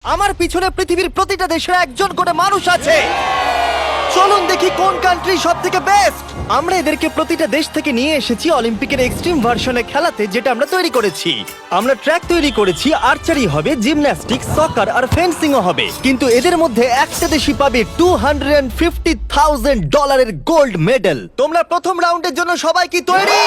আমার পিছনে পৃথিবীর প্রতিটা দেশের একজন করে মানুষ আছে। চলুন দেখি কোন কান্ট্রি সব থেকে বেস্ট। আমরা এদেরকে প্রতিটা দেশ থেকে নিয়ে এসেছি অলিম্পিকের এক্সট্রিম ভার্সনে খেলাতে, যেটা আমরা তৈরি করেছি। আমরা ট্র্যাক তৈরি করেছি, আর্চারি হবে, জিমন্যাস্টিক্স, সকার আর ফেন্সিংও হবে। কিন্তু এদের মধ্যে একটা দেশই পাবে $250,000 গোল্ড মেডেল। তোমরা প্রথম রাউন্ডের জন্য সবাই কি তৈরি?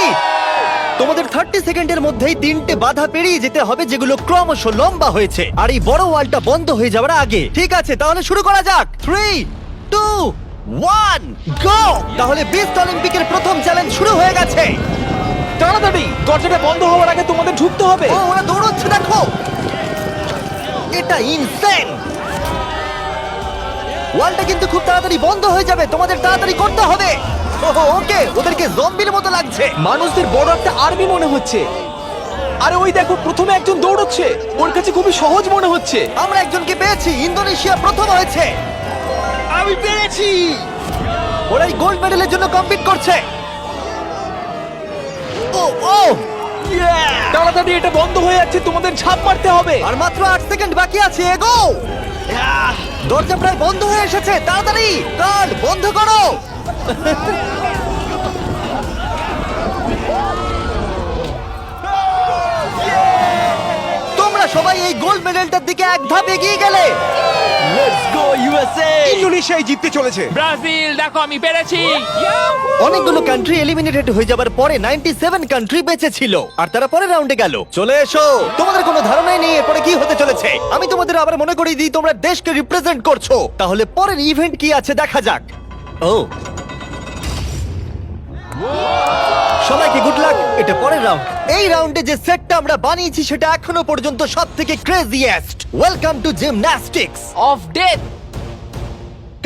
তোমাদের 30 সেকেন্ডের মধ্যেই 3টে বাধা পেরিয়ে যেতে হবে, যেগুলো ক্রমশ লম্বা হয়েছে, আর এই বড় ওয়ালটা বন্ধ হয়ে যাওয়ার আগে। ঠিক আছে, তাহলে শুরু করা যাক। 3, 2, 1, গো! তাহলে বিস্ট অলিম্পিকের প্রথম চ্যালেঞ্জ শুরু হয়ে গেছে। তাড়াতাড়ি দরজাটা বন্ধ হওয়ার আগে তোমাদের ঢুকতে হবে। ও, ওরা দৌড়চ্ছে, দেখো, এটা ইনসেন। ওয়ালটা কিন্তু খুব তাড়াতাড়ি বন্ধ হয়ে যাবে, তোমাদের তাড়াতাড়ি করতে হবে। ওকে, ওদেরকে জম্বির মতো লাগছে। মানুষদের বড় একটা আর্মি মনে হচ্ছে। আরে ওই দেখো, প্রথমে একজন দৌড়চ্ছে, ওর কাছে খুবই সহজ মনে হচ্ছে। আমরা একজনকে পেয়েছি, ইন্দোনেশিয়া প্রথম হয়েছে। আমি পেরেছি। ওরা এই গোল্ড মেডেলের জন্য কম্পিট করছে। ও ও, তাড়াতাড়ি, এটা বন্ধ হয়ে যাচ্ছে, তোমাদের ঝাঁপ মারতে হবে। আর মাত্র 8 সেকেন্ড বাকি আছে, এগো। দরজা প্রায় বন্ধ হয়ে এসেছে, তাড়াতাড়ি গার্ড বন্ধ করো। তোমরা সবাই এই গোল্ড মেডেলটার দিকে এক ধাপ এগিয়ে গেলে। Let's go USA! ইন্দোনেশিয়াই জিততে চলেছে। ব্রাজিল, দেখো আমি পেরেছি। অনেকগুলো কান্ট্রি এলিমিনেটেড হয়ে যাবার পরে 97 কান্ট্রি বেঁচে ছিল, আর তারা পরের রাউন্ডে গেল। চলে এসো, তোমাদের কোনো ধারণাই নেই এরপরে কি হতে চলেছে। আমি তোমাদের আবার মনে করিয়ে দিই, তোমরা দেশকে রিপ্রেজেন্ট করছো। তাহলে পরের ইভেন্ট কি আছে দেখা যাক। ও, সবাইকে গুড লাক। এটা পরের রাউন্ড। এই রাউন্ডে যে সেটটা আমরা বানিয়েছি সেটা এখনো পর্যন্ত সবথেকে craziest. Welcome to gymnastics. Of death.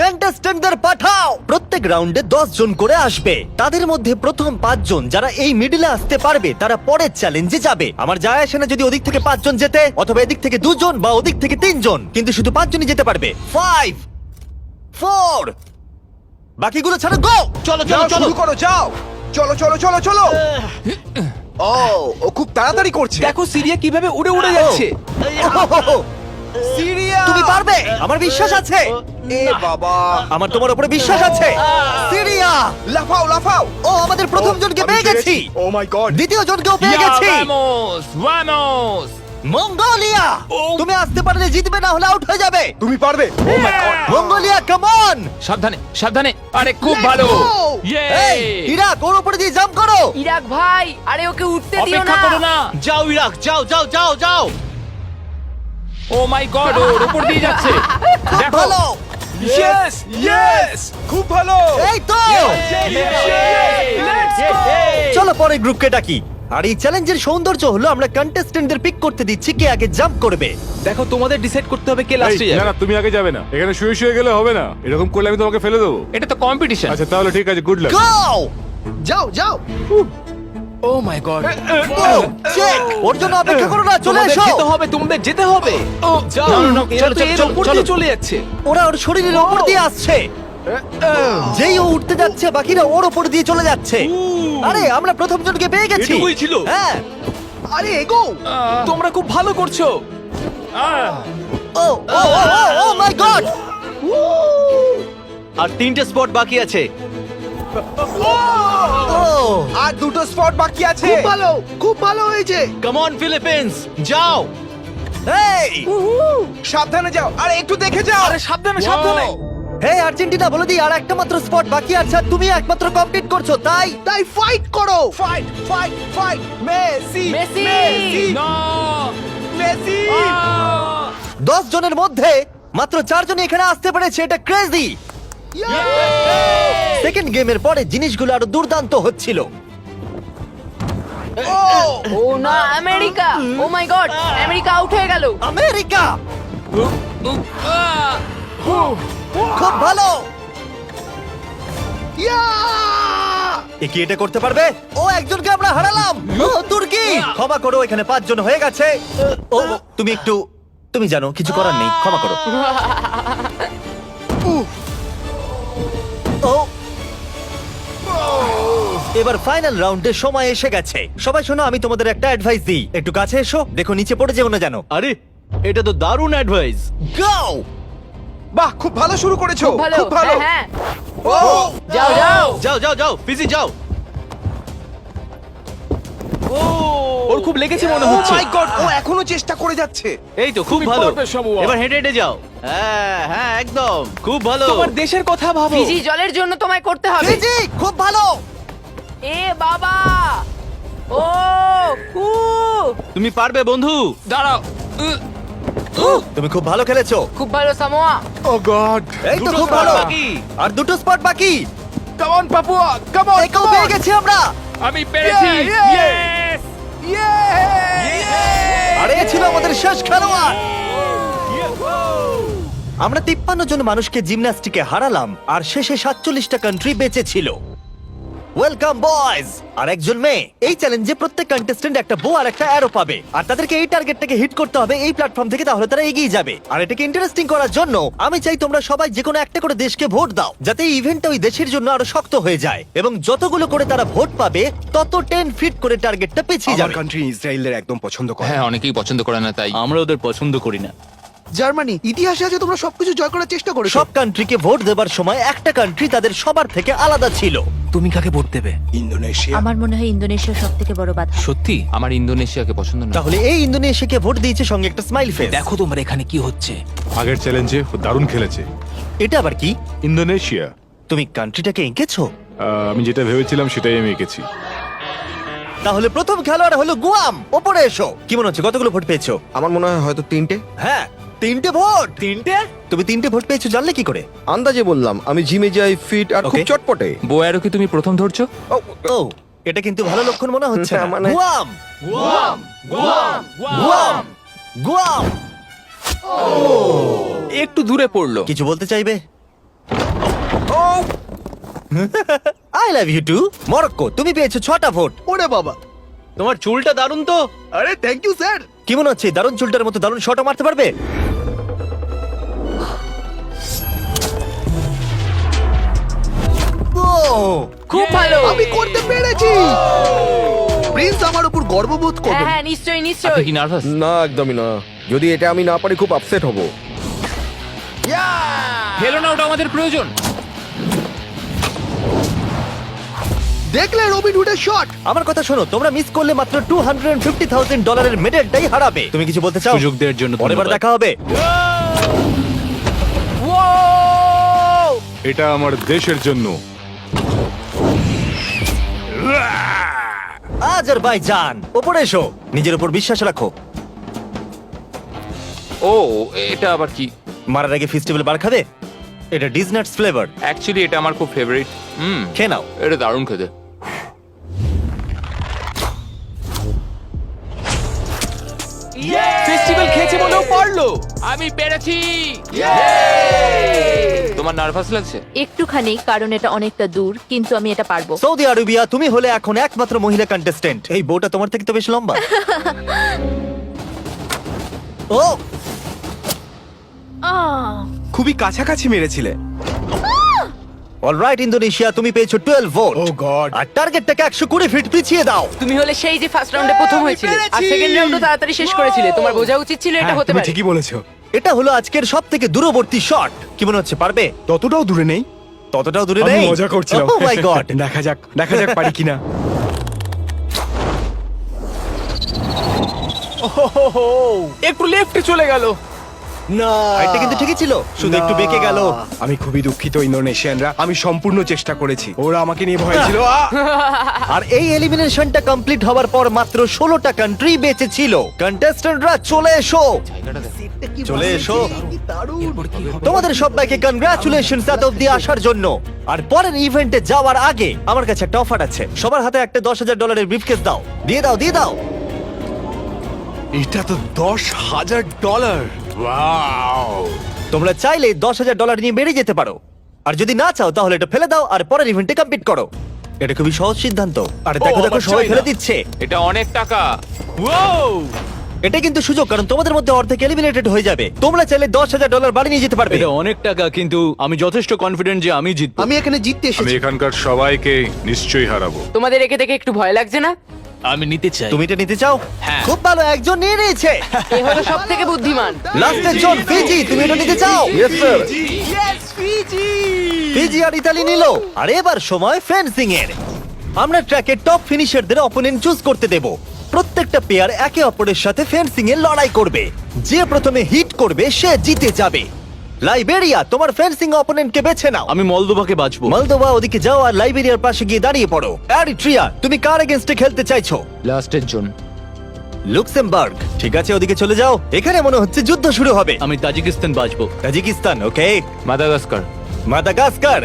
কন্টেস্ট্যান্টদের পাঠাও। প্রত্যেক রাউন্ডে 10 জন করে আসবে। তাদের মধ্যে প্রথম 5 জন যারা এই মিডলে আসতে পারবে তারা পরের চ্যালেঞ্জে যাবে। আমার যায় আসে না যদি ওদিক থেকে 5 জন যেতে, অথবা এদিক থেকে 2 জন বা ওদিক থেকে 3 জন, কিন্তু শুধু 5 জনই যেতে পারবে। 5, 4, বাকিগুলো ছাড়ো, গো! চলো যাও, শুরু করো, যাও। চলো চলো চলো চলো। ও খুব তাড়াতাড়ি করছে। দেখো সিরিয়া কিভাবে উড়ে উড়ে যাচ্ছে। সিরিয়া, তুমি পারবে, আমার বিশ্বাস আছে। এ বাবা, আমার তোমার উপরে বিশ্বাস আছে। সিরিয়া, লাফাও লাফাও। ও, আমাদের প্রথম জনকে পেয়ে গেছি। ও মাই গড। দ্বিতীয় জনকেও পেয়ে গেছি। Vamos, vamos. মঙ্গোলিয়া, তুমি আসতে পারলে জিতবে, না হলে আউট হয়ে যাবে। তুমি পারবে। Oh my god. Mongolia, come on! সাবধানে, সাবধানে। আরে খুব ভালো। ইয়ে। এই, ইরাক, ওর উপরে দিয়ে জাম্প করো। ইরাক ভাই, আরে ওকে উঠতে দিও অপেক্ষা না। করো না। যাও ইরাক, যাও যাও যাও যাও। ও মাই গড, ওর উপর দিয়ে যাচ্ছে। খুব দেখো। ভালো। ইয়েস ইয়েস, খুব ভালো। এই তো, Let's go! চলো পরের গ্রুপকে ডাকি। আর এই চ্যালেঞ্জের সৌন্দর্য হলো আমরা কন্টেস্ট্যান্টদের পিক করতে দিচ্ছি কে আগে জাম্প করবে। দেখো তোমাদের ডিসাইড করতে হবে কে লাস্টে এই, না যাবে। না, তুমি আগে যাবে না, এখানে শুয়ে শুয়ে গেলে হবে না। এরকম করলে আমি তোমাকে ফেলে দেবো। এটা তো কম্পিটিশন। আচ্ছা তাহলে ঠিক আছে, গুড লাক। গো! যাও যাও। ও মাই গড। চেক, ওর জন্য অপেক্ষা করো না, চলে তোমাদের এসো। যেতে হবে, তোমাদের যেতে হবে। ও যাও, No, no, no, এরা চলো, তো চলো, এর চলো, উপর চলো। দিয়ে চলে যাচ্ছে। ওরা ওর শরীরের উপর দিয়ে আসছে। যেই ও উঠতে যাচ্ছে, বাকিরা ওর উপর দিয়ে চলে যাচ্ছে। আরে আমরা প্রথম জনকে পেয়ে গেছি। এটুকুই ছিল? হ্যাঁ। আরে এগো। তোমরা খুব ভালো করছো। ও ও ও মাই গড! আর 3টে স্পট বাকি আছে। ও, আর দুটো স্পট বাকি আছে। খুব ভালো, খুব ভালো হয়েছে। কাম অন ফিলিপিন্স, যাও। এই, সাবধানে যাও, আরে একটু দেখে যাও। আরে সাবধানে সাবধানে। হে আর্জেন্টিনা, বলে দিই আর একটা মাত্র স্পট বাকি আছে, আর তুমি একমাত্র কমপ্লিট করছো, তাই তাই ফাইট করো। Fight fight fight. Messi Messi. No! Messi. 10 জনের মধ্যে মাত্র 4 জনই এখানে আসতে পেরেছে। এটা ক্রেজি। সেকেন্ড গেমের পরে জিনিসগুলো আরো দুর্দান্ত হচ্ছিল। ও না, America. O my god, America out হয়ে গেল। আমেরিকা, খুব ভালো। এ কি এটা করতে পারবে? ও, একজনকে আমরা হারালাম। ও, তুর্কি, ক্ষমা করো, এখানে 5 জন হয়ে গেছে। ও, তুমি একটু, তুমি জানো কিছু করার নেই, ক্ষমা করো। ও, এবার ফাইনাল রাউন্ডের সময় এসে গেছে। সবাই শোনো, আমি তোমাদের একটা অ্যাডভাইস দিই, একটু কাছে এসো, দেখো নিচে পড়ে যেও না যেন। আরে এটা তো দারুণ অ্যাডভাইস। গাও! বাহ, খুব ভালো শুরু করেছো। ভালো খুব ভালো। হ্যাঁ ও যাও যাও যাও ফিজি যাও। ওর খুব লেগেছে মনে ও হচ্ছে। মাই গড, ও এখনো চেষ্টা করে যাচ্ছে। এই তো খুব তুমি ভালো। পারবে, সামুয়া। এবার হেঁটে হেঁটে যাও। হ্যাঁ একদম খুব ভালো। তোমার দেশের কথা ভাবো। ফিজি জলের জন্য তোমায় করতে হবে। ফিজি, খুব ভালো! এ বাবা ও ফু তুমি পারবে বন্ধু। দাঁড়াও। তুমি খুব ভালো খেলেছো। খুব ভালো সামোয়া। ও গড এই তো দুটো খুব spot ভালো। বাকি। আর দুটো স্পট বাকি। Come on Papua, come on. একেও পেয়ে গেছি আমরা। আমি পেরেছি। Yeah, Yes! আরে এ ছিল আমাদের শেষ খেলোয়াড়। আমরা 53 জন মানুষকে জিমন্যাস্টিকে হারালাম আর শেষে 47টা কান্ট্রি বেঁচে ছিল। Welcome boys. আর একজন মেয়ে। এই চ্যালেঞ্জে প্রত্যেক কন্টেস্ট্যান্ট একটা বো আর একটা অ্যারো পাবে আর তাদেরকে এই টার্গেটটাকে হিট করতে হবে এই প্ল্যাটফর্ম থেকে, তাহলে তারা এগিয়ে যাবে। আর এটাকে ইন্টারেস্টিং করার জন্য আমি চাই তোমরা সবাই যে কোনো একটা করে দেশকে ভোট দাও, যাতে এই ইভেন্টটা ওই দেশের জন্য আরো শক্ত হয়ে যায়। এবং যতগুলো করে তারা ভোট পাবে তত 10 ফিট করে টার্গেটটা পিছিয়ে আমার যাবে। কান্ট্রি ইসরায়েলের একদম পছন্দ করে। হ্যাঁ, অনেকেই পছন্দ করে না তাই। আমরা ওদের পছন্দ করি না। জার্মানি, ইতিহাসে আছে তোমরা সবকিছু জয় করার চেষ্টা করেছো। সব কান্ট্রিকে ভোট দেবার সময় একটা কান্ট্রি তাদের সবার থেকে আলাদা ছিল। তুমি কাকে ভোট দেবে? ইন্দোনেশিয়া। আমার মনে হয় ইন্দোনেশিয়া সব থেকে বড় বাধা। সত্যি? আমার ইন্দোনেশিয়াকে পছন্দ না। তাহলে এই ইন্দোনেশিয়াকে ভোট দিয়েছে সঙ্গে একটা স্মাইল ফেস। দেখো তোমার এখানে কি হচ্ছে। আগের চ্যালেঞ্জে দারুণ খেলেছে এটা আবার কি? ইন্দোনেশিয়া। তুমি কান্ট্রিটাকে এঁকেছো? আমি যেটা ভেবেছিলাম সেটাই আমি এঁকেছি। তাহলে প্রথম খেলোয়াড় হলো গুয়াম। ওপরে এসো। কি মনে হচ্ছে কতগুলো ভোট পেয়েছো? আমার মনে হয় হয়তো 3টে। হ্যাঁ, 3টে ভোট। 3টে? তুমি 3টে ভোট পেয়েছো জানলে কি করে? আন্দাজে বললাম, আমি জিমে যাই, ফিট আর খুব Okay. চটপটে। বোয়ারও কি তুমি প্রথম ধরছো? ও, এটা কিন্তু ভালো লক্ষণ মনে হচ্ছে না। না, মানে- গুয়াম, গুয়াম, গুয়াম। একটু দূরে পড়লো। কিছু বলতে চাইবে? I love you too. Morocco, তুমি পেয়েছো 6টা ভোট। ওরে বাবা, তোমার চুলটা দারুণ তো। আরে থ্যাংক ইউ স্যার। কি মনে হচ্ছে দারুণ চুলটার মতো দারুণ শটও মারতে পারবে? ও, খুব ভালো। আমি করতে পেরেছি। প্রিন্স আমার উপর গর্ববোধ হ্যাঁ করবে। হ্যাঁ নিশ্চয়ই আপনি নিশ্চয়ই। কি নার্ভাস? না, একদমই না। যদি এটা আমি না পারি খুব আপসেট হব। ফেলো না, ওটা আমাদের প্রয়োজন। দেখলে রবিন হুডের শট। আমার কথা শোনো, তোমরা মিস করলে মাত্র $250,000 মেডেলটাই হারাবে। তুমি কিছু বলতে চাও? সুযোগ দেওয়ার জন্য পরের বার ধন্যবাদ। দেখা হবে। এটা আমার দেশের জন্য। আজারবাইজান, ওপরে এসো। নিজের উপর বিশ্বাস রাখো। ও, এটা আবার কি? মারার আগে ফেস্টিভ্যাল বার খাবে? এটা ডিজনাটস ফ্লেভার। অ্যাকচুয়ালি এটা আমার খুব ফেভারিট। খেয়ে নাও। এটা দারুণ খেতে। ফেস্টিভ্যাল খেয়েছে বলেও পারলো। আমি পেরেছি। তোমার নার্ভাস লাগছে? একটুখানি, কারণ এটা অনেকটা দূর, কিন্তু আমি এটা পারবো। সৌদি আরবিয়া, তুমি হলে এখন একমাত্র মহিলা কন্টেস্টেন্ট। এই বউটা তোমার থেকে তো বেশ লম্বা। ও, খুবই কাছাকাছি মেরেছিলে। অলরাইট ইন্দোনেশিয়া, তুমি পেয়েছো 12 ভোট। ও গড। আর টার্গেটটাকে 120 ফিট পিছিয়ে দাও। তুমি হলে সেই যে ফার্স্ট রাউন্ডে প্রথম হয়েছিলে আর সেকেন্ড রাউন্ডও তাড়াতাড়ি শেষ করেছিলে। তোমার বোঝা উচিত ছিল এটা হতে তুমি পারে। ঠিকই বলেছো। এটা হলো আজকের সব থেকে দূরবর্তী শট। কি মনে হচ্ছে পারবে? ততটাও দূরে নেই। ততটাও দূরে আমি নেই। মজা করছিলাম। ও মাই গড। দেখা যাক পারি কিনা। একটু লেফটে চলে গেল। না, এটা কিন্তু ঠিকই ছিল, শুধু একটু বেঁকে গেল। আমি খুবই দুঃখিত ইন্দোনেশিয়ানরা, আমি সম্পূর্ণ চেষ্টা করেছি। ওরা আমাকে নিয়ে ভয় ছিল। আর এই এলিমিনেশনটা কমপ্লিট হওয়ার পর মাত্র 16টা কান্ট্রি বেঁচে ছিল। কন্টেস্ট্যান্টরা চলে এসো, চলে এসো। তোমাদের সবাইকে কনগ্রাচুলেশনস এত অব্দি আসার জন্য। আর পরের ইভেন্টে যাওয়ার আগে আমার কাছে একটা অফার আছে। সবার হাতে একটা $10,000 ব্রিফকেস দাও। দিয়ে দাও, দিয়ে দাও। এটা তো $10,000। তোমরা চাইলে $10,000 নিয়ে বেরিয়ে যেতে পারো। আর যদি না চাও তাহলে এটা ফেলে দাও আর পরের ইভেন্টে কমপ্লিট করো। এটা খুবই সহজ সিদ্ধান্ত। আর দেখো দেখো আবার সবাই চাই ফেলে না। দিচ্ছে। এটা অনেক টাকা। এটা কিন্তু সুযোগ, কারণ তোমাদের মধ্যে অর্ধেক এলিমিনেটেড হয়ে যাবে। তোমরা চাইলে $10,000 বাড়ি নিয়ে যেতে পারবে। এটা অনেক টাকা, কিন্তু আমি যথেষ্ট কনফিডেন্ট যে আমি জিতবো। আমি এখানে জিততে আমি এসেছি। এখানকার সবাইকে নিশ্চয়ই হারাবো। তোমাদের একে দেখে একটু ভয় লাগছে না? আমি নিতে চাই। তুমি এটা নিতে চাও? হ্যাঁ। খুব ভালো, একজন নিয়ে নিয়েছে। এ হলো সব থেকে বুদ্ধিমান। লাস্টের জন ফিজি, তুমি এটা নিতে চাও? ফিজি আর ইতালি নিল। আর এবার সময় ফেন্সিং এর। আমরা ট্র্যাকের টপ ফিনিশারদের অপোনেন্ট চুজ করতে দেব। প্রত্যেকটা পেয়ার একে অপরের সাথে ফেন্সিং এ লড়াই করবে। যে প্রথমে হিট করবে সে জিতে যাবে। লাইবেরিয়া, তোমার ফেন্সিং অপোনেন্টকে বেছে নাও। আমি মলদোভাকে বাঁচবো। মলদোভা, ওদিকে যাও আর লাইবেরিয়ার পাশে গিয়ে দাঁড়িয়ে পড়ো। এরিট্রিয়া, তুমি কার এগেইনস্টে খেলতে চাইছো? লাস্টের জন। লুক্সেমবার্গ, ঠিক আছে, ওদিকে চলে যাও। এখানে মনে হচ্ছে যুদ্ধ শুরু হবে। আমি তাজিকিস্তান বাঁচবো। তাজিকিস্তান, ওকে। মাদাগাস্কার। Madagascar,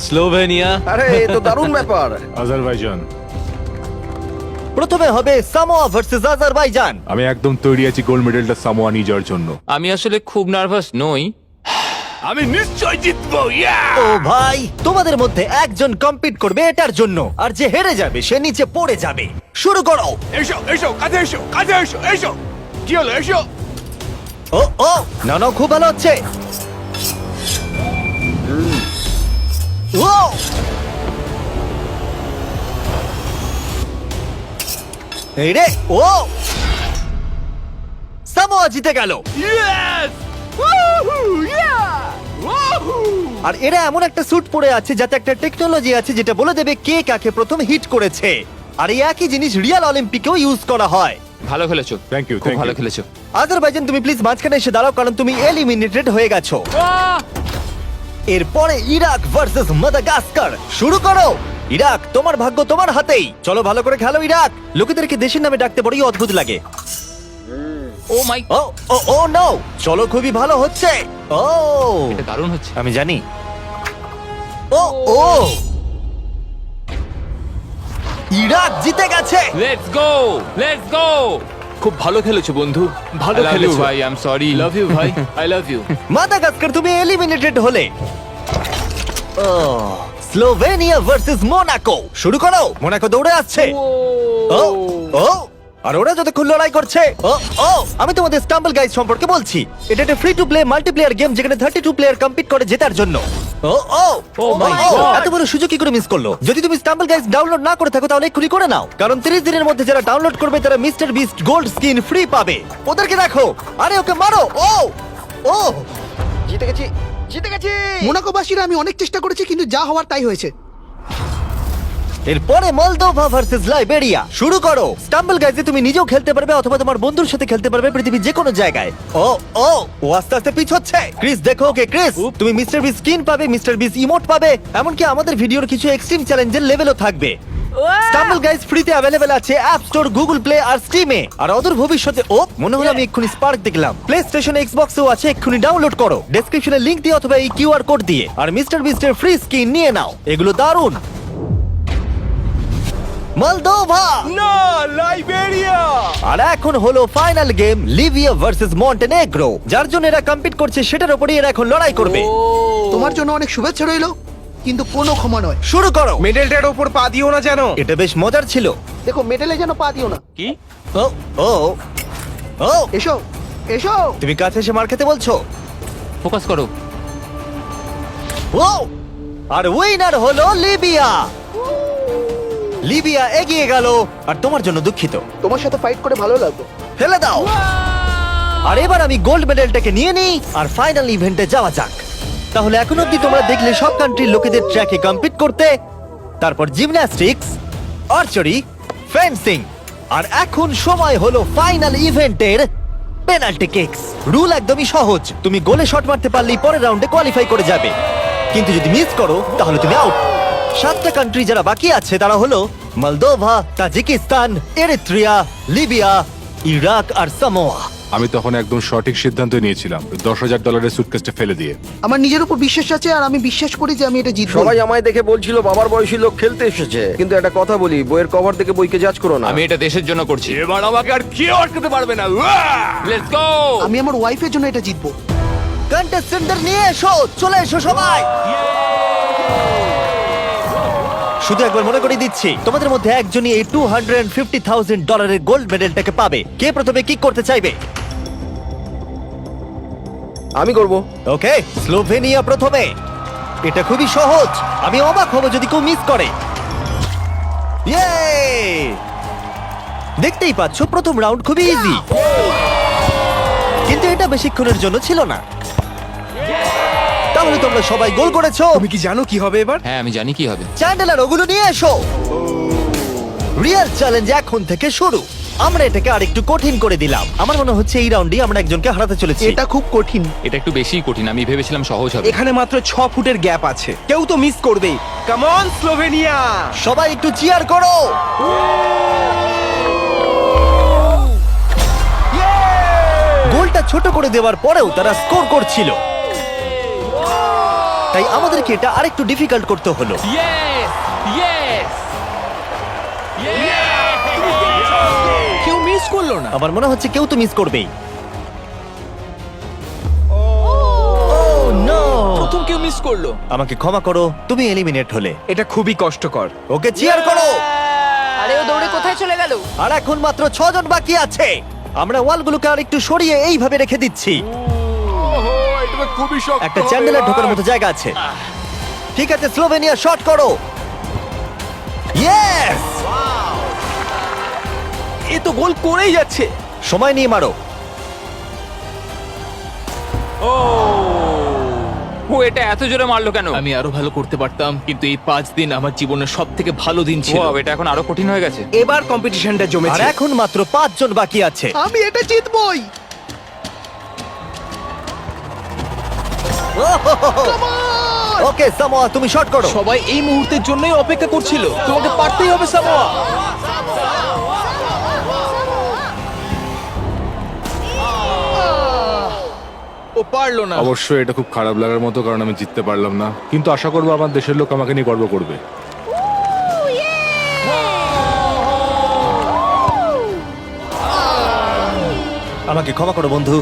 Slovenia. আরে এ তো দারুণ ব্যাপার। আজারবাইজান। প্রথমে হবে সামোয়া ভার্সেস আজারবাইজান। আমি একদম তৈরি আছি গোল্ড মেডেলটা সামোয়া নিয়ে যাওয়ার জন্য। আমি আসলে খুব নার্ভাস নই। আমি নিশ্চয় জিতবো। ও ভাই, তোমাদের মধ্যে একজন কম্পিট করবে এটার জন্য, আর যে হেরে যাবে সে নিচে পড়ে যাবে। শুরু করো। এসো এসো, কাছে এসো, কাছে এসো, এসো। কি হলো, এসো। ও ও, না না, খুব ভালো হচ্ছে। ও, এই রে, ও, সামোয়া জিতে গেল। আর এরা এমন একটা স্যুট পরে আছে যাতে একটা টেকনোলজি আছে যেটা বলে দেবে কে কাকে প্রথম হিট করেছে। আর এই একই জিনিস রিয়াল অলিম্পিকেও ইউজ করা হয়। ভালো খেলেছো। Thank you, খুব thank ভালো you. খেলেছো। আজারবাইজান, তুমি প্লিজ মাঝখানে এসে দাঁড়াও, কারণ তুমি এলিমিনেটেড হয়ে গেছো। এরপরে ইরাক ভার্সেস মাদাগাস্কার। শুরু করো। ইরাক, তোমার ভাগ্য তোমার হাতেই। চলো, ভালো করে খেলো ইরাক। লোকেদেরকে দেশের নামে ডাকতে বড়ই অদ্ভুত লাগে। ও মাই, ও ও ও নো, চলো, খুবই ভালো হচ্ছে। ও, এটা দারুণ হচ্ছে। আমি জানি। ও ও, ইরাক জিতে গেছে। Let's go, let's go. খুব ভালো খেলেছো বন্ধু, ভালো I love you খেলেছো ভাই, I am sorry. Love you ভাই, আই লাভ ইউ। মাদাগাস্কার, তুমি এলিমিনেটেড হলে। ও, স্লোভেনিয়া ভার্সেস মোনাকো। শুরু করো। মোনাকো দৌড়ে আসছে। ও ও, আর ওরা যতক্ষণ লড়াই করছে। ও ও, আমি তোমাদের স্টাম্বল গাইজ সম্পর্কে বলছি। এটা একটা free to play multiplayer game যেখানে 32 প্লেয়ার কম্পিট করে জেতার জন্য। ও ও ও my God! এত বড় সুযোগ কি করে মিস করলো? যদি তুমি স্টাম্বল গাইজ ডাউনলোড না করে থাকো তাহলে এক্ষুনি করে নাও, কারণ 30 দিনের মধ্যে যারা ডাউনলোড করবে তারা mister beast gold skin free পাবে। ওদেরকে দেখো। আরে ওকে মারো। ও ও, জিতে গেছি, জিতে গেছি। মোনাকোবাসীরা আমি অনেক চেষ্টা করেছি, কিন্তু যা হওয়ার তাই হয়েছে। এরপরে মলদোভা ভার্সেস লাইবেরিয়া। শুরু করো। স্টাম্বল গাইজে তুমি নিজেও খেলতে পারবে অথবা তোমার বন্ধুর সাথে খেলতে পারবে পৃথিবীর যে কোনো জায়গায়। ও ও, ও আস্তে আস্তে পিছচ্ছে। ক্রিস, দেখো ওকে। ক্রিস, তুমি মিস্টার বিস স্কিন পাবে, মিস্টার বিস ইমোট পাবে, এমনকি আমাদের ভিডিওর কিছু এক্সট্রিম চ্যালেঞ্জের লেভেলও থাকবে। স্টাম্বল গাইজ ফ্রিতে অ্যাভেলেবেল আছে অ্যাপ স্টোর, গুগল প্লে আর স্টিমে। আর অদূর ভবিষ্যতে, ও মনে হলো আমি এক্ষুনি স্পার্ক দেখলাম, প্লে স্টেশন, এক্সবক্সেও আছে। এক্ষুনি ডাউনলোড করো ডেসক্রিপশনে লিংক দিয়ে অথবা এই কিউআর কোড দিয়ে, আর মিস্টার বিস্টের ফ্রি স্কিন নিয়ে নাও। এগুলো দারুণ। মলদোভা, না, লাইবেরিয়া। আর এখন হলো final game, Libya versus Montenegro. যার জন্য এরা কম্পিট করছে সেটার উপরই এরা এখন লড়াই করবে। তোমার জন্য অনেক শুভেচ্ছা রইলো, কিন্তু কোনো ক্ষমা নয়। শুরু করো। মেডেলটার উপর পা দিও না যেন। এটা বেশ মজার ছিল। দেখো, মেডেলে যেন পা দিও না। কি? ও ও ও, এসো, এসো। তুমি কাছে এসে মার খেতে বলছো। ফোকাস করো। ও, আর উইনার হলো লিবিয়া। লিবিয়া এগিয়ে গেল। আর তোমার জন্য দুঃখিত। তোমার সাথে ফাইট করে ভালো লাগলো। ফেলে দাও। আর এবার আমি গোল্ড মেডেলটাকে নিয়ে নিই আর ফাইনাল ইভেন্টে যাওয়া যাক। তাহলে এখন অব্দি তোমরা দেখলে সব কান্ট্রির লোকেদের ট্র্যাকে কম্পিট করতে, তারপর জিমন্যাস্টিক্স, আর্চারি, ফেন্সিং, আর এখন সময় হলো ফাইনাল ইভেন্টের পেনাল্টি কিকস। রুল একদমই সহজ, তুমি গোলে শট মারতে পারলেই পরের রাউন্ডে কোয়ালিফাই করে যাবে, কিন্তু যদি মিস করো তাহলে তুমি আউট। 7টা কান্ট্রি যারা বাকি আছে তারা হলো Moldova, Tajikistan, Eritrea, Libya, Iraq আর সামোয়া। আমি তখন একদম সঠিক সিদ্ধান্ত নিয়েছিলাম, $10,000 সুটকেসটা ফেলে দিয়ে। আমার নিজের উপর বিশ্বাস আছে, আর আমি বিশ্বাস করি যে আমি এটা জিতবো। সবাই আমায় দেখে বলছিল বাবার বয়সী লোক খেলতে এসেছে, কিন্তু একটা কথা বলি, বইয়ের কভার দেখে বইকে জাজ করো না। আমি এটা দেশের জন্য করছি। এবার আমাকে আর কেউ আটকাতে পারবে না। Let's go. আমি আমার ওয়াইফের জন্য এটা জিতবো। কন্টেস্টেন্টদের নিয়ে এসো, চলে এসো সবাই। শুধু একবার মনে করে দিচ্ছি, তোমাদের মধ্যে একজনই এই $250,000 গোল্ড মেডেলটাকে পাবে। কে প্রথমে কিক করতে চাইবে? আমি করব। ওকে, স্লোভেনিয়া প্রথমে। এটা খুবই সহজ, আমি অবাক হব যদি কেউ মিস করে। ইয়ে! দেখতেই পাচ্ছ প্রথম রাউন্ড খুবই ইজি, কিন্তু এটা বেশিক্ষণের জন্য ছিল না। তাহলে তোমরা সবাই গোল করেছো। তুমি কি জানো কি হবে এবার? হ্যাঁ আমি জানি কি হবে। চ্যান্ডেলার ওগুলো নিয়ে এসো। রিয়েল চ্যালেঞ্জ এখন থেকে শুরু। আমরা এটাকে আরেকটু কঠিন করে দিলাম। আমার মনে হচ্ছে এই রাউন্ডে আমরা একজনকে হারাতে চলেছি। এটা খুব কঠিন। এটা একটু বেশিই কঠিন, আমি ভেবেছিলাম সহজ হবে। এখানে মাত্র 6 ফুটের গ্যাপ আছে, কেউ তো মিস করবেই। Come on Slovenia! সবাই একটু চিয়ার করো। গোলটা ছোট করে দেওয়ার পরেও তারা স্কোর করছিল, তাই আমাদেরকে এটা আরেকটু ডিফিকাল্ট করতে হলো। ইয়েস ইয়েস কেউ মিস করলো না। আমার মনে হচ্ছে কেউ তো মিস করবেই। প্রথম কেউ মিস করলো। আমাকে ক্ষমা করো, তুমি এলিমিনেট হলে। এটা খুবই কষ্টকর। ওকে চিয়ার করো। আরে ও দৌড়ে কোথায় চলে গেল? আর এখন মাত্র 6 জন বাকি আছে। আমরা ওয়ালগুলোকে আর একটু সরিয়ে এইভাবে রেখে দিচ্ছি। এটা খুবই শক্ত। একটা চ্যান্ডেলার ঢোকার মতো জায়গা আছে। ঠিক আছে, স্লোভেনিয়া শট করো। ইয়েস! এ তো গোল করেই যাচ্ছে। সময় নিয়ে মারো। ও এটা এত জোরে মারলো কেন? আমি আরো ভালো করতে পারতাম, কিন্তু এই 5 দিন আমার জীবনের সব থেকে ভালো দিন ছিল। Wow, এটা এখন আরো কঠিন হয়ে গেছে। এবার কম্পিটিশনটা আর জমেছে। এখন মাত্র 5 জন বাকি আছে। আমি এটা জিতবই। ওকে সামোয়া, তুমি শট করো। সবাই এই মুহূর্তের জন্যই অপেক্ষা করছিল। তোমাকে পারতেই হবে সামোয়া। ও পারলো না। অবশ্যই এটা খুব খারাপ লাগার মতো, কারণ আমি জিততে পারলাম না, কিন্তু আশা করবো আমার দেশের লোক আমাকে নিয়ে গর্ব করবে। আমাকে ক্ষমা করো বন্ধু।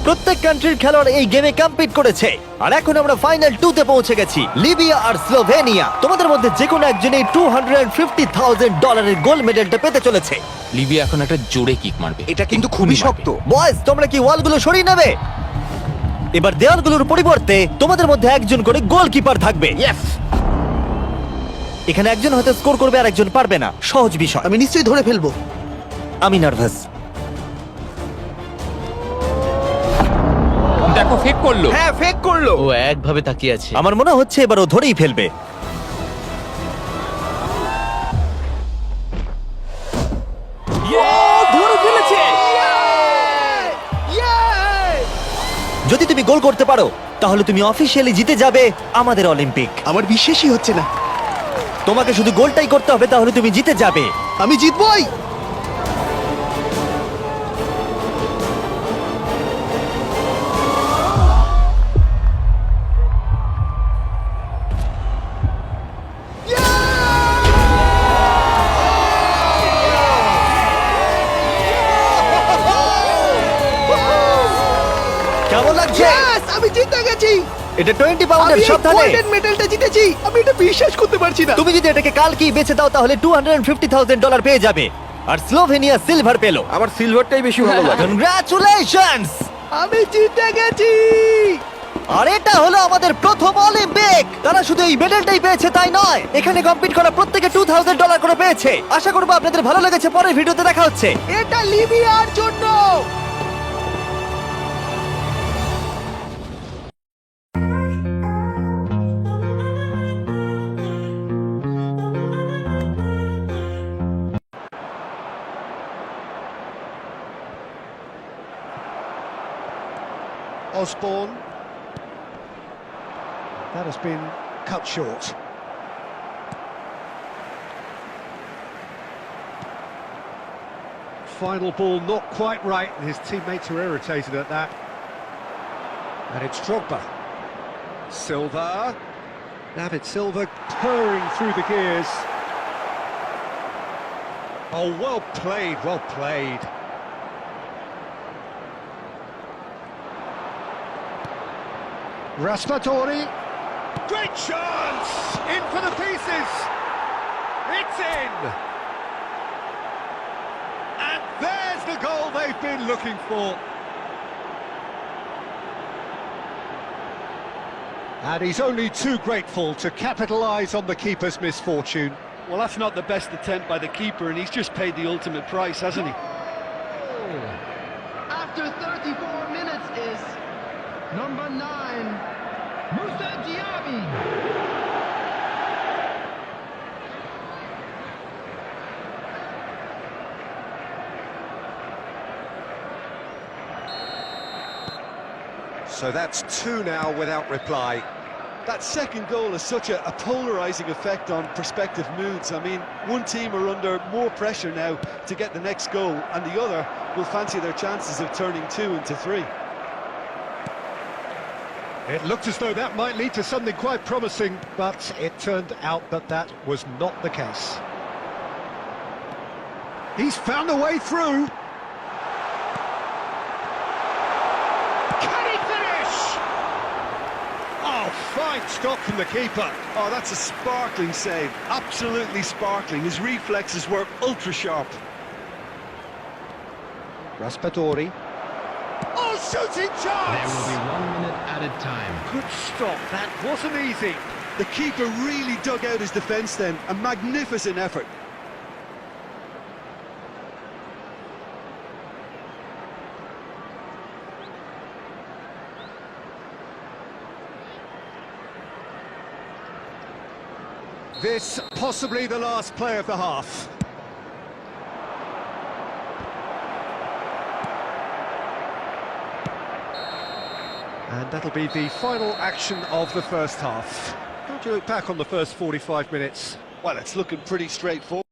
প্রত্যেক কান্ট্রির খেলোয়াড় এই গেমে কম্পিট করেছে, আর এখন আমরা ফাইনাল 2 তে পৌঁছে গেছি। লিবিয়া আর স্লোভেনিয়া। তোমাদের মধ্যে যে কোনো একজন এই $250,000 গোল্ড মেডেলটা পেতে চলেছে। লিবিয়া এখন একটা জোরে কিক মারবে। এটা কিন্তু খুবই শক্ত। বয়েজ, তোমরা কি ওয়ালগুলো সরিয়ে নেবে? এবার দেওয়ালগুলোর পরিবর্তে তোমাদের মধ্যে একজন করে গোলকিপার থাকবে। এখানে একজন হয়তো স্কোর করবে আর একজন পারবে না। সহজ বিষয়। আমি নিশ্চয়ই ধরে ফেলবো। আমি নার্ভাস। দেখো ফেক করলো। হ্যাঁ, ফেক করলো। ও একভাবে তাকিয়ে আছে। আমার মনে হচ্ছে এবার ও ধরেই ফেলবে। ধরে ফেলেছে। যদি তুমি গোল করতে পারো তাহলে তুমি অফিসিয়ালি জিতে যাবে আমাদের অলিম্পিক। আমার বিশ্বাসই হচ্ছে না। তোমাকে শুধু গোলটাই করতে হবে, তাহলে তুমি জিতে যাবে। আমি জিতবই। কেমন লাগছে? Yes, আমি জিতে গেছি। এটা 20 পাউন্ডের, সাবধানে। গোল্ডেন মেডেলটা জিতেছি। আমি এটা বিশ্বাস করতে পারছি না। তুমি যদি এটাকে কালকেই বেচে দাও তাহলে $250,000 পেয়ে যাবে। আর স্লোভেনিয়া সিলভার পেল। আমার সিলভারটাই বেশি ভালো লাগে। কনগ্রাচুলেশনস! আমি জিতে গেছি। আর এটা হলো আমাদের প্রথম অলিম্পিক। তারা শুধু এই মেডেলটাই পেয়েছে তাই নয়, এখানে কম্পিট করা প্রত্যেকে $2,000 করে পেয়েছে। আশা করবো আপনাদের ভালো লেগেছে। পরের ভিডিওতে দেখা হচ্ছে। এটা লিবিয়ার জন্য। Osborne. That has been cut short. Final ball not quite right, and his teammates are irritated at that. And it's Drogba. Silva. David Silva purring through the gears. Oh, well played, well played. Raspadori, great chance! In for the pieces! It's in! And there's the goal they've been looking for. And he's only too grateful to capitalise on the keeper's misfortune. Well, that's not the best attempt by the keeper, and he's just paid the ultimate price, hasn't he? After 34 minutes is number 9, Moussa Diaby. So that's 2 now without reply. That second goal has such a polarising effect on prospective moods. I mean, one team are under more pressure now to get the next goal, and the other will fancy their chances of turning 2 into 3. It looked as though that might lead to something quite promising, but it turned out that that was not the case. He's found a way through. Can he finish? Oh, fine stop from the keeper. Oh, that's a sparkling save. Absolutely sparkling. His reflexes were ultra-sharp. Raspadori. Oh, shooting chance! There will be 1 minute added time. Good stop, that wasn't easy. The keeper really dug out his defence then. A magnificent effort. This possibly the last play of the half. And that'll be the final action of the first half. How do you look back on the first 45 minutes? Well, it's looking pretty straightforward.